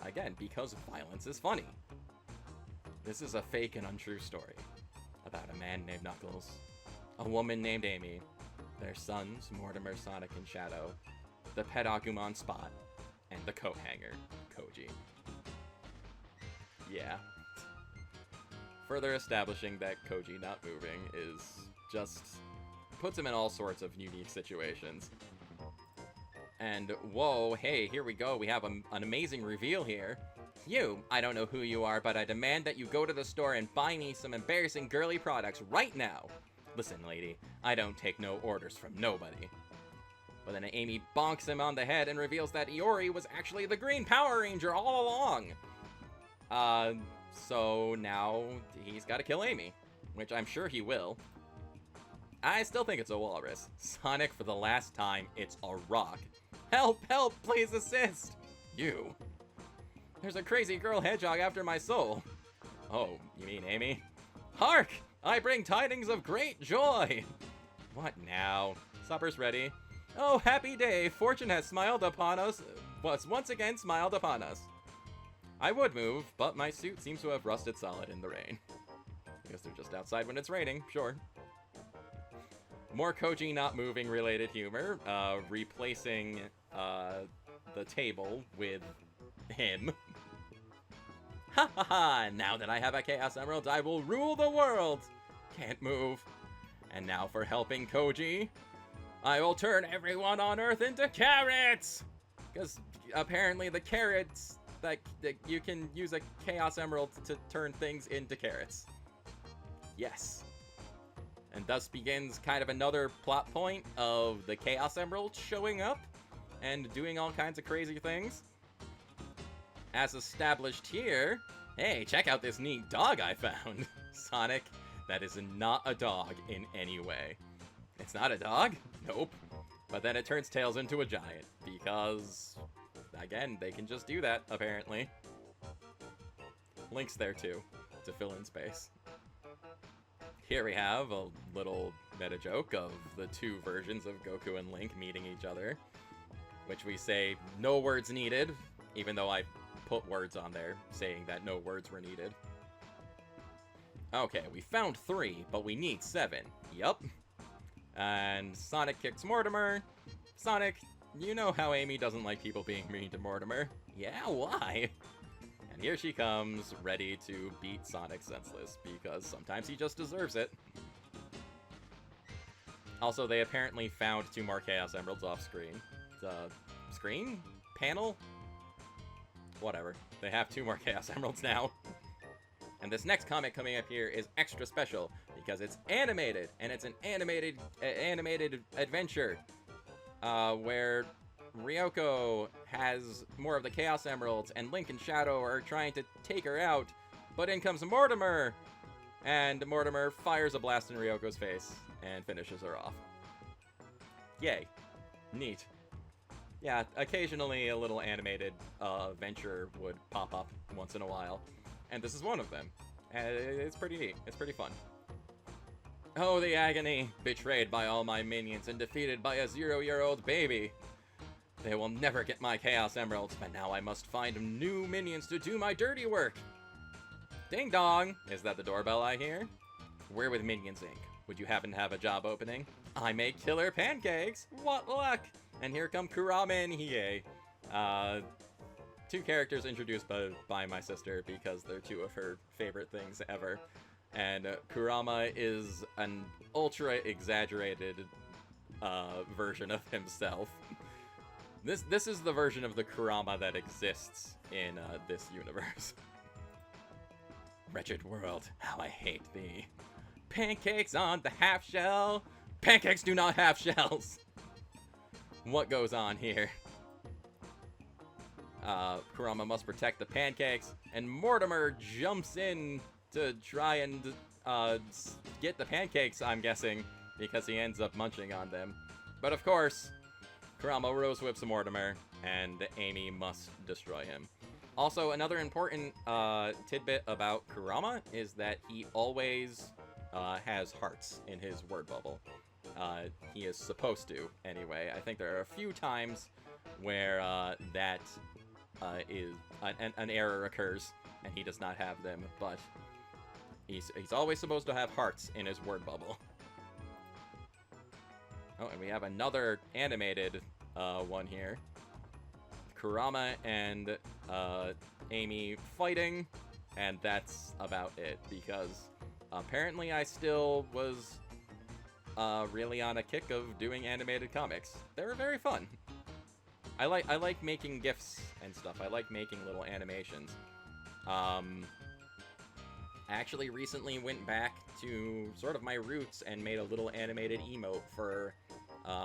Again, because violence is funny. This is a fake and untrue story about a man named Knuckles, a woman named Amy, their sons, Mortimer, Sonic, and Shadow, the pet Agumon Spot, and the coat hanger, Koji. Yeah. Further establishing that Koji not moving is just puts him in all sorts of unique situations. And whoa, hey, here we go. We have an amazing reveal here. You, I don't know who you are, but I demand that you go to the store and buy me some embarrassing girly products right now. Listen, lady, I don't take no orders from nobody. But then Amy bonks him on the head and reveals that Iori was actually the Green Power Ranger all along. So now he's got to kill Amy, which I'm sure he will. I still think it's a walrus. Sonic, for the last time, it's a rock. Help, help, please assist. You. There's a crazy girl hedgehog after my soul. Oh, you mean Amy? Hark! I bring tidings of great joy! What now? Supper's ready. Oh, happy day! Fortune has smiled upon us, was once again smiled upon us. I would move, but my suit seems to have rusted solid in the rain. I guess they're just outside when it's raining, sure. More Koji not moving related humor, replacing the table with him. Ha ha ha! Now that I have a Chaos Emerald, I will rule the world! Can't move. And now for helping Koji, I will turn everyone on Earth into carrots! Because apparently the carrots, that you can use a Chaos Emerald to turn things into carrots. Yes. And thus begins kind of another plot point of the Chaos Emerald showing up and doing all kinds of crazy things. As established here, hey, check out this neat dog I found. Sonic, that is not a dog in any way. It's not a dog? Nope. But then it turns Tails into a giant, because, again, they can just do that, apparently. Link's there too, to fill in space. Here we have a little meta joke of the two versions of Goku and Link meeting each other, which we say no words needed, even though I put words on there saying that no words were needed. Okay, we found 3, but we need 7. Yup. And Sonic kicks Mortimer. Sonic, you know how Amy doesn't like people being mean to Mortimer. Yeah, why? And here she comes, ready to beat Sonic senseless, because sometimes he just deserves it. Also, they apparently found 2 more Chaos Emeralds off screen. Screen? Panel? Whatever. They have 2 more Chaos Emeralds now. And this next comic coming up here is extra special, because it's animated, and it's an animated adventure, where Ryoko has more of the Chaos Emeralds, and Link and Shadow are trying to take her out, but in comes Mortimer, and Mortimer fires a blast in Ryoko's face, and finishes her off. Yay. Neat. Yeah, occasionally a little animated venture would pop up once in a while, and this is one of them, and it's pretty neat. It's pretty fun. Oh, the agony! Betrayed by all my minions and defeated by a 0-year-old baby. They will never get my Chaos Emeralds, but now I must find new minions to do my dirty work. Ding dong! Is that the doorbell I hear? We're with Minions Inc. Would you happen to have a job opening? I make killer pancakes! What luck! And here come Kurama and Hiei. two characters introduced by my sister because they're two of her favorite things ever. And Kurama is an ultra-exaggerated version of himself. This is the version of the Kurama that exists in this universe. Wretched world, how I hate thee. Pancakes on the half shell. Pancakes do not have shells. What goes on here? Kurama must protect the pancakes, and Mortimer jumps in to try and get the pancakes, I'm guessing, because he ends up munching on them. But of course, Kurama rose whips Mortimer, and Amy must destroy him. Also, another important tidbit about Kurama is that he always has hearts in his word bubble. He is supposed to, anyway. I think there are a few times where that is an error occurs, and he does not have them, but he's always supposed to have hearts in his word bubble. Oh, and we have another animated one here. Kurama and Amy fighting, and that's about it, because apparently I still was really on a kick of doing animated comics. They were very fun. I like making GIFs and stuff. I like making little animations. I actually recently went back to sort of my roots and made a little animated emote for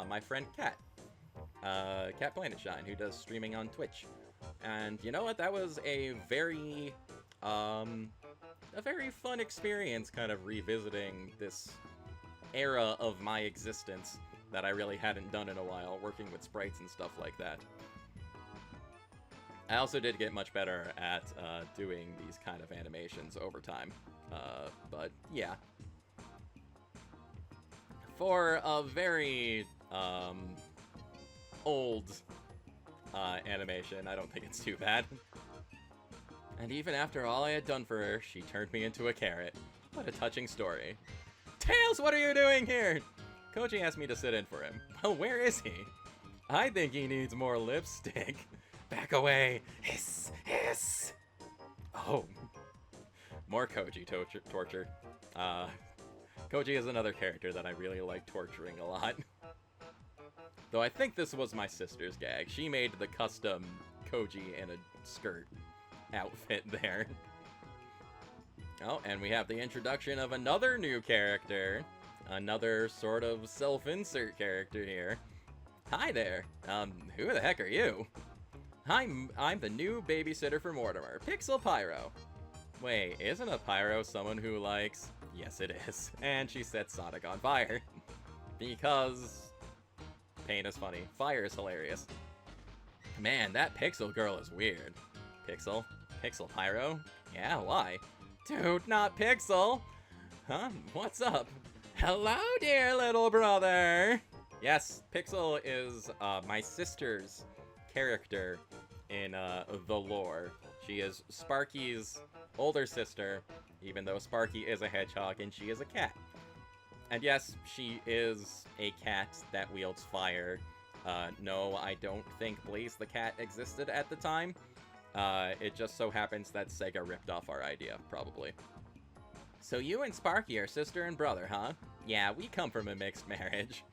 my friend Kat. Cat Planet Shine, who does streaming on Twitch. And you know what? That was a very fun experience, kind of revisiting this era of my existence that I really hadn't done in a while, working with sprites and stuff like that. I also did get much better at doing these kind of animations over time. But yeah. For a very old animation, I don't think it's too bad. And even after all I had done for her, she turned me into a carrot. What a touching story. Tails, what are you doing here? Koji asked me to sit in for him. Well, where is he? I think he needs more lipstick. Back away. Hiss, hiss. Oh. More Koji torture. Koji is another character that I really like torturing a lot. Though I think this was my sister's gag. She made the custom Koji in a skirt outfit there. Oh, and we have the introduction of another new character. Another sort of self-insert character here. Hi there. Who the heck are you? I'm the new babysitter for Mortimer, Pixel Pyro. Wait, isn't a pyro someone who likes... Yes, it is. And she set Sonic on fire. Because... pain is funny. Fire is hilarious. Man, that Pixel girl is weird. Pixel? Pixel Pyro? Yeah, why? Dude, not Pixel! Huh? What's up? Hello, dear little brother! Yes, Pixel is my sister's character in the lore. She is Sparky's older sister, even though Sparky is a hedgehog and she is a cat. And yes, she is a cat that wields fire. No, I don't think Blaze the cat existed at the time. It just so happens that Sega ripped off our idea, probably. So you and Sparky are sister and brother, huh? Yeah, we come from a mixed marriage.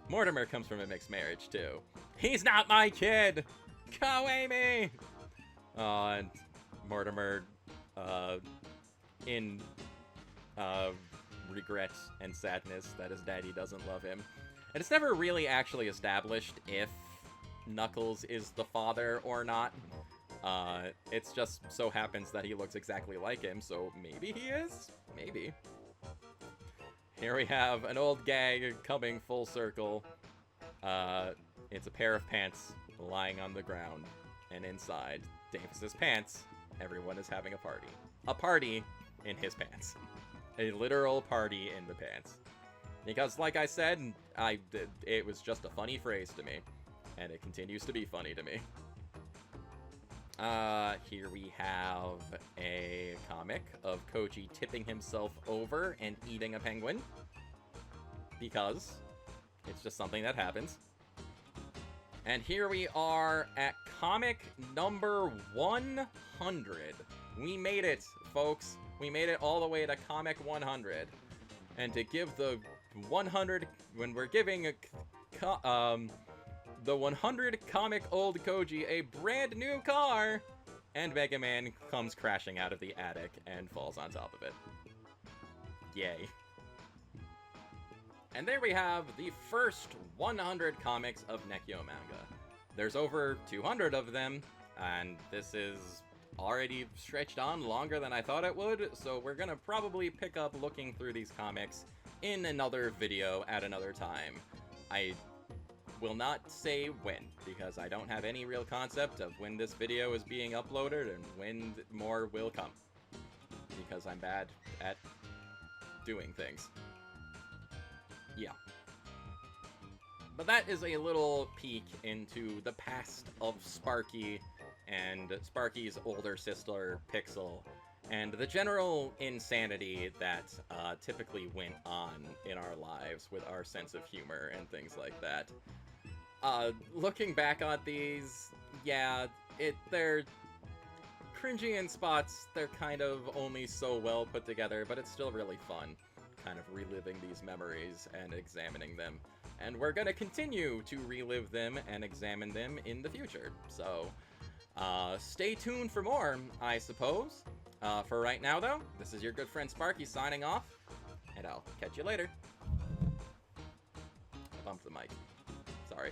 Mortimer comes from a mixed marriage, too. He's not my kid! Go, Amy! And Mortimer, in regret and sadness that his daddy doesn't love him. And it's never really actually established if Knuckles is the father or not. It's just so happens that he looks exactly like him, so maybe he is? Maybe. Here we have an old gag coming full circle. It's a pair of pants lying on the ground, and inside Davis's pants, everyone is having a party. A party in his pants. A literal party in the pants. Because, like I said, it was just a funny phrase to me, and it continues to be funny to me. Here we have a comic of Koji tipping himself over and eating a penguin. Because it's just something that happens. And here we are at comic number 100. We made it, folks. We made it all the way to comic 100. And to give the 100, when we're giving the 100 comic old Koji a brand new car, and Mega Man comes crashing out of the attic and falls on top of it. Yay. And there we have the first 100 comics of Nekkyo Manga. There's over 200 of them, and this is already stretched on longer than I thought it would, so we're gonna probably pick up looking through these comics in another video at another time. I will not say when, because I don't have any real concept of when this video is being uploaded and when more will come. Because I'm bad at doing things. Yeah. But that is a little peek into the past of Sparky and Sparky's older sister, Pixel, and the general insanity that typically went on in our lives with our sense of humor and things like that. Looking back on these, yeah, they're cringy in spots. They're kind of only so well put together, but it's still really fun, kind of reliving these memories and examining them. And we're gonna continue to relive them and examine them in the future. So, stay tuned for more, I suppose. For right now, though, this is your good friend Sparky signing off, and I'll catch you later. I bumped the mic. Sorry.